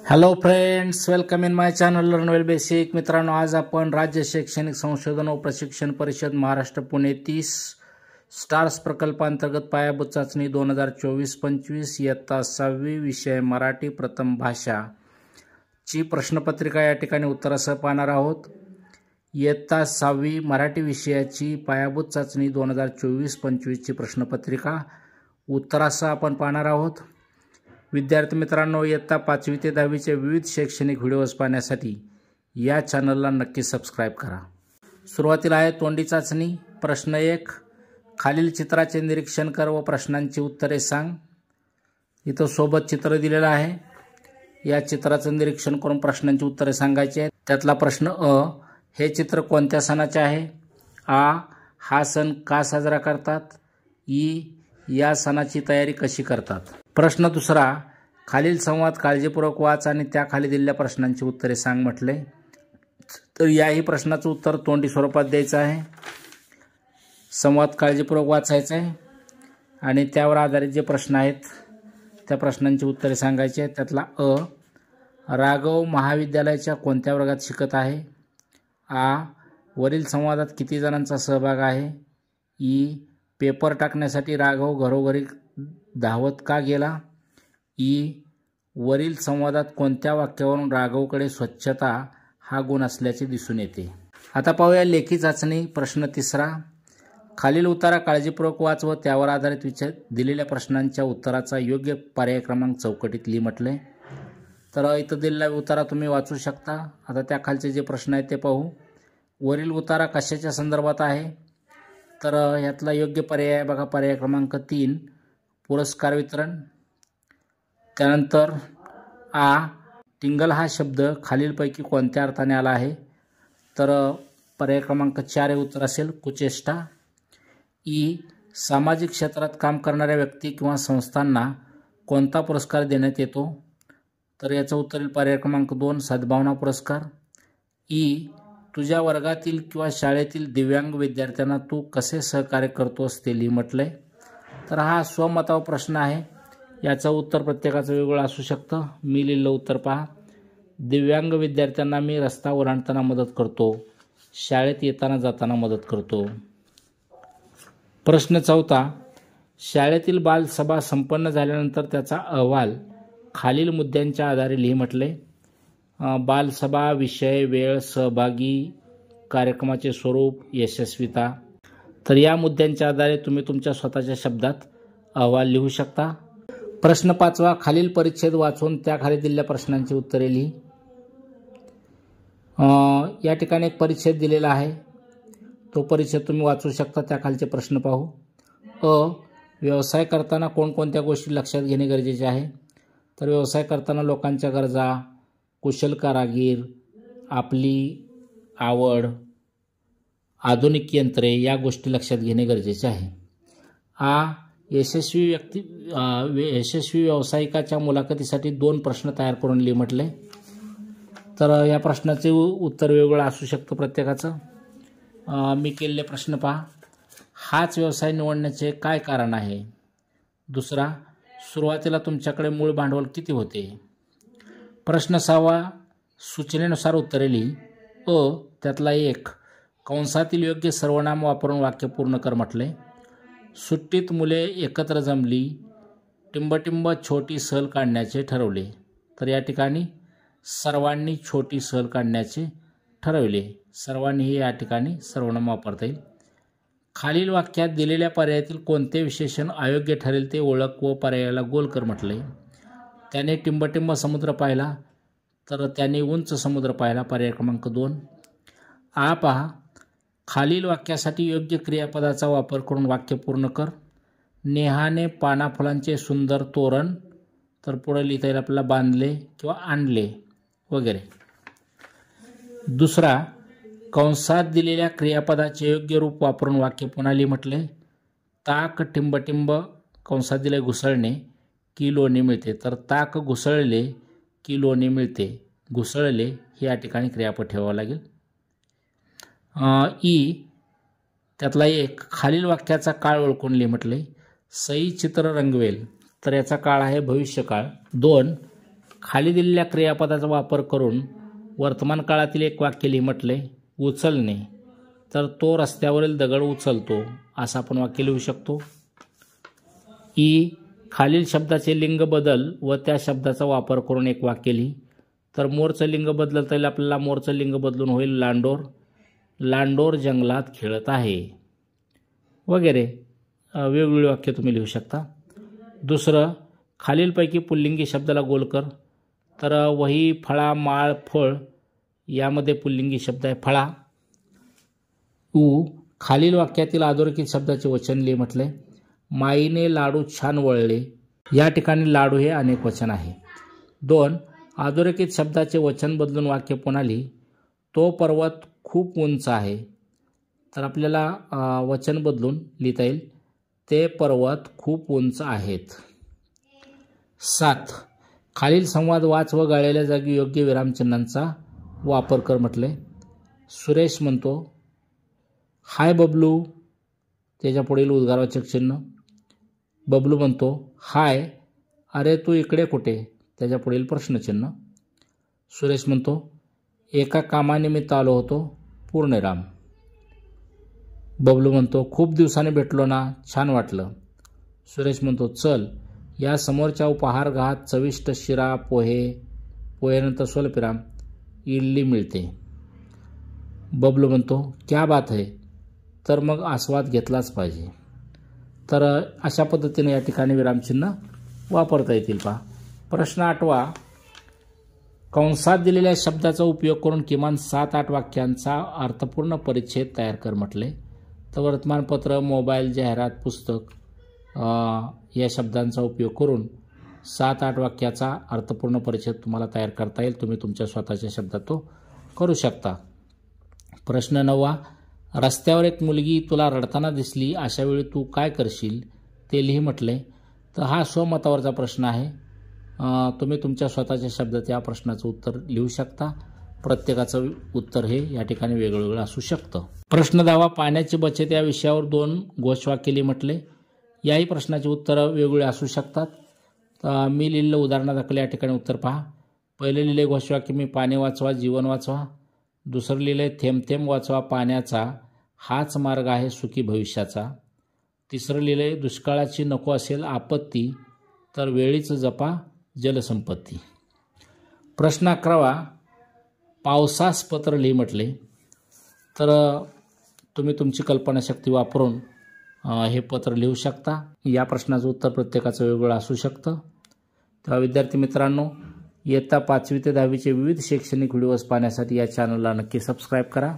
Hello friends, welcome in my channel learn well basic. मित्रांनो, आज आपण राज्य शैक्षणिक संशोधन व प्रशिक्षण परिषद महाराष्ट्र पुणे 30 स्टार्स प्रकल्पांतर्गत पायाभूत चाचणी 2024-25 इयत्ता 6वी विषय मराठी प्रथम भाषा ची प्रश्नपत्रिका या ठिकाणी उत्तरासह पाहणार आहोत. इयत्ता 6वी मराठी विषयाची पायाभूत चाचणी 2024-25 ची प्रश्नपत्रिका उत्तरासह आपण पाहणार आहोत. विद्यार्थी मित्रांनो, इयत्ता 5वी ते 10वी चे विविध शैक्षणिक व्हिडिओज पाहण्यासाठी या चॅनलला नक्की सबस्क्राईब करा. सुरुवातीला आहे तोंडी चाचणी. प्रश्न 1, खालील चित्राचे निरीक्षण कर व प्रश्नांची उत्तरे सांग. इथं सोबत चित्र दिलेलं आहे. या चित्राचं निरीक्षण करून प्रश्नांची उत्तरे सांगायची आहेत. त्यातला प्रश्न अ, हे चित्र कोणत्या सणाचे आहे? आ, हा सण का साजरा करतात? ई, या सणाची तयारी कशी करतात? प्रश्न दुसरा, खालील संवाद काळजीपूर्वक वाच आणि त्याखाली दिलेल्या प्रश्नांची उत्तरे सांग म्हटले. तर याही प्रश्नाचं उत्तर तोंडी स्वरूपात द्यायचं आहे. संवाद काळजीपूर्वक वाचायचा आहे आणि त्यावर आधारित जे प्रश्न आहेत त्या प्रश्नांची उत्तरे सांगायची आहेत. त्यातला अ, राघव महाविद्यालयाच्या कोणत्या वर्गात शिकत आहे? आ, वरील संवादात किती जणांचा सहभाग आहे? ई, पेपर टाकण्यासाठी राघव घरोघरी धावत का गेला? ई, वरील संवादात कोणत्या वाक्यावरून राघवकडे स्वच्छता हा गुण असल्याचे दिसून येते? आता पाहूया लेखी चाचणी. प्रश्न तिसरा, खालील उतारा काळजीपूर्वक वाच व त्यावर आधारित दिलेल्या प्रश्नांच्या उत्तराचा योग्य पर्याय क्रमांक चौकटीत लिही म्हटले. तर इथं दिलेला उतारा तुम्ही वाचू शकता. आता त्याखालचे जे प्रश्न आहेत ते पाहू. वरील उतारा कशाच्या संदर्भात आहे? तर यातला योग्य पर्याय आहे बघा, पर्याय क्रमांक 3, पुरस्कार वितरण. त्यानंतर आ, टिंगल हा शब्द खालीलपैकी कोणत्या अर्थाने आला आहे? तर पर्याय क्रमांक 4 हे उत्तर असेल, कुचेष्टा. ई, सामाजिक क्षेत्रात काम करणाऱ्या व्यक्ती किंवा संस्थांना कोणता पुरस्कार देण्यात येतो? तर याचं उत्तर येईल पर्याय क्रमांक 2, सद्भावना पुरस्कार. ई, तुझ्या वर्गातील किंवा शाळेतील दिव्यांग विद्यार्थ्यांना तू कसे सहकार्य करतोस ते लिही म्हटलंय. तर हा स्वमतावर प्रश्न आहे. याचं उत्तर प्रत्येकाचं वेगळं असू शकतं. मी लिहिलेलं उत्तर पहा. दिव्यांग विद्यार्थ्यांना मी रस्ता ओलांडताना मदत करतो, शाळेत येताना जाताना मदत करतो. प्रश्न 4, शाळेतील बालसभा संपन्न झाल्यानंतर त्याचा अहवाल खालील मुद्द्यांच्या आधारे लिही म्हटले. बालसभा, विषय, वेळ, सहभागी, कार्यक्रमाचे स्वरूप, यशस्वीता. तर या मुद्द्यांच्या आधारे तुम्ही तुमच्या स्वतःच्या शब्दात अहवाल लिहू शकता. प्रश्न 5, खालील परिच्छेद वाचून त्याखाली दिलेल्या प्रश्नांची उत्तरे लिही. या ठिकाणी एक परिच्छेद दिलेला आहे. तो परिच्छेद तुम्ही वाचू शकता. त्याखालचे प्रश्न पाहू. अ, व्यवसाय करताना कोणकोणत्या गोष्टी लक्षात घेणे गरजेचे आहे? तर व्यवसाय करताना लोकांच्या गरजा, कुशल कारागीर, आपली आवड, आधुनिक यंत्रे या गोष्टी लक्षात घेणे गरजेचे आहे. आ, यशस्वी व्यावसायिकाच्या मुलाखतीसाठी 2 प्रश्न तयार करून लिही म्हटले. तर या प्रश्नाचे उत्तर वेगवेगळं असू शकतं प्रत्येकाचं. मी केलेले प्रश्न पहा. हाच व्यवसाय निवडण्याचे काय कारण आहे? दुसरा, सुरुवातीला तुमच्याकडे मूळ भांडवल किती होते? प्रश्न 6, सूचनेनुसार उत्तरे लिही. अ, त्यातला 1, कंसातील योग्य सर्वनाम वापरून वाक्य पूर्ण कर म्हटले. सुट्टीत मुले एकत्र जमली, टिंबटिंब छोटी सहल काढण्याचे ठरवले. तर या ठिकाणी सर्वांनी छोटी सहल काढण्याचे ठरवले. सर्वांनी हे या ठिकाणी सर्वनाम वापरता येईल. खालील वाक्यात दिलेल्या पर्यायातील कोणते विशेषण अयोग्य ठरेल ते ओळख व पर्यायाला गोल कर म्हटले. त्याने टिंबटिंब समुद्र पाहिला, तर त्याने उंच समुद्र पाहिला, पर्याय क्रमांक 2. आ पहा, खालील वाक्यासाठी योग्य क्रियापदाचा वापर करून वाक्य पूर्ण कर. नेहाने पाना फुलांचे सुंदर तोरण, तर पुढे लिहिता येईल आपल्याला बांधले किंवा आणले वगैरे. दुसरा, कंसात दिलेल्या क्रियापदाचे योग्य रूप वापरून वाक्य पुन्हा लिही म्हटले. ताक टिंबटिंब कंसात दिले घुसळणे की लोणी मिळते. तर ताक घुसळले की लोणी मिळते. घुसळले हे या ठिकाणी क्रियापद ठेवावं लागेल. ई, त्यातला 1, खालील वाक्याचा काळ ओळखून लिही म्हटले. सई चित्र रंगवेल, तर याचा काळ आहे भविष्यकाळ. 2, खाली दिलेल्या क्रियापदाचा वापर करून वर्तमान काळातील एक वाक्य लिही म्हटले. उचलणे, तर तो रस्त्यावरील दगड उचलतो असं आपण वाक्य लिहू शकतो. ई, खालील शब्दाचे लिंग बदल व त्या शब्दाचा वापर करून एक वाक्य लिही. तर मोरचं लिंग बदलता येईल आपल्याला. मोरचं लिंग बदलून होईल लांडोर. लांडोर जंगलात खेळत आहे वगैरे वेगवेगळी वाक्य तुम्ही लिहू शकता. दुसरं, खालीलपैकी पुल्लिंगी शब्दाला गोल कर. तर वही, फळा, माळ, फळ यामध्ये पुल्लिंगी शब्द आहे फळा. ऊ, खालील वाक्यातील अधोरेखित शब्दाचे वचन लिहि म्हटले. माईने लाडू छान वळले. या ठिकाणी लाडू हे अनेक वचन आहे. 2, अधोरेखित शब्दाचे वचन बदलून वाक्य पुन्हा लिहि. तो पर्वत खूप उंच आहे. तर आपल्याला वचन बदलून लिहिता येईल. ते पर्वत खूप उंच आहेत. 7, खालील संवाद वाच व गाळलेल्या जागी योग्य विरामचिन्हांचा वापर कर म्हटले. सुरेश म्हणतो हाय बबलू, त्याच्या पुढील उद्गारवाचक चिन्ह. बबलू म्हणतो हाय, अरे तू इकडे कुठे, त्याच्या पुढील प्रश्नचिन्ह. सुरेश म्हणतो एका कामानिमित्त आलो होतो, पूर्णविराम. बबलू म्हणतो खूप दिवसाने भेटलो ना, छान वाटलं. सुरेश म्हणतो चल या समोरच्या उपहारगृहात चविष्ट शिरा, पोहेनंतर स्वल्पविराम इडली मिळते. बबलू म्हणतो क्या बात है, तर मग आस्वाद घेतलाच पाहिजे. तर अशा पद्धतीने या ठिकाणी विरामचिन्ह वापरता येतील. पहा प्रश्न 8वा, कंसात दिलेल्या शब्दाचा उपयोग करून किमान 7-8 वाक्यांचा अर्थपूर्ण परिच्छेद तयार कर म्हटले. तर वर्तमानपत्र, मोबाईल, जाहिरात, पुस्तक या शब्दांचा उपयोग करून 7-8 वाक्याचा अर्थपूर्ण परिच्छेद तुम्हाला तयार करता येईल. तुम्ही तुमच्या स्वतःच्या शब्दात तो करू शकता. प्रश्न 9वा, रस्त्यावर एक मुलगी तुला रडताना दिसली, अशा वेळी तू काय करशील ते लिही म्हटले. तर हा स्वमतावरचा प्रश्न आहे. तुम्ही तुमच्या स्वतःच्या शब्दात या प्रश्नाचं उत्तर लिहू शकता. प्रत्येकाचं उत्तर हे या ठिकाणी वेगवेगळं असू शकतं. प्रश्न 10वा, पाण्याची बचत या विषयावर 2 घोषवाक्य लिही म्हटले. याही प्रश्नाची उत्तरं वेगवेगळी असू शकतात. मी लिहिलेलं उदाहरणादाखल या ठिकाणी उत्तर पहा. पहिले लिहिले घोषवाक्य मी पाणी वाचवा, जीवन वाचवा. दुसरं लिहिले थेंब थेंब वाचवा पाण्याचा, हाच मार्ग आहे सुखी भविष्याचा. तिसरं लिहिले दुष्काळाची नको असेल आपत्ती, तर वेळीच जपा जलसंपत्ती. प्रश्न 11वा, पावसास पत्र लिही म्हटले. तर तुम्ही तुमची कल्पनाशक्ती वापरून हे पत्र लिहू शकता. या प्रश्नाचं उत्तर प्रत्येकाचं वेगवेगळं असू शकतं. तेव्हा विद्यार्थी मित्रांनो, इयत्ता 5वी ते 10वीचे विविध शैक्षणिक व्हिडिओज पाहण्यासाठी या चॅनलला नक्की सबस्क्राईब करा.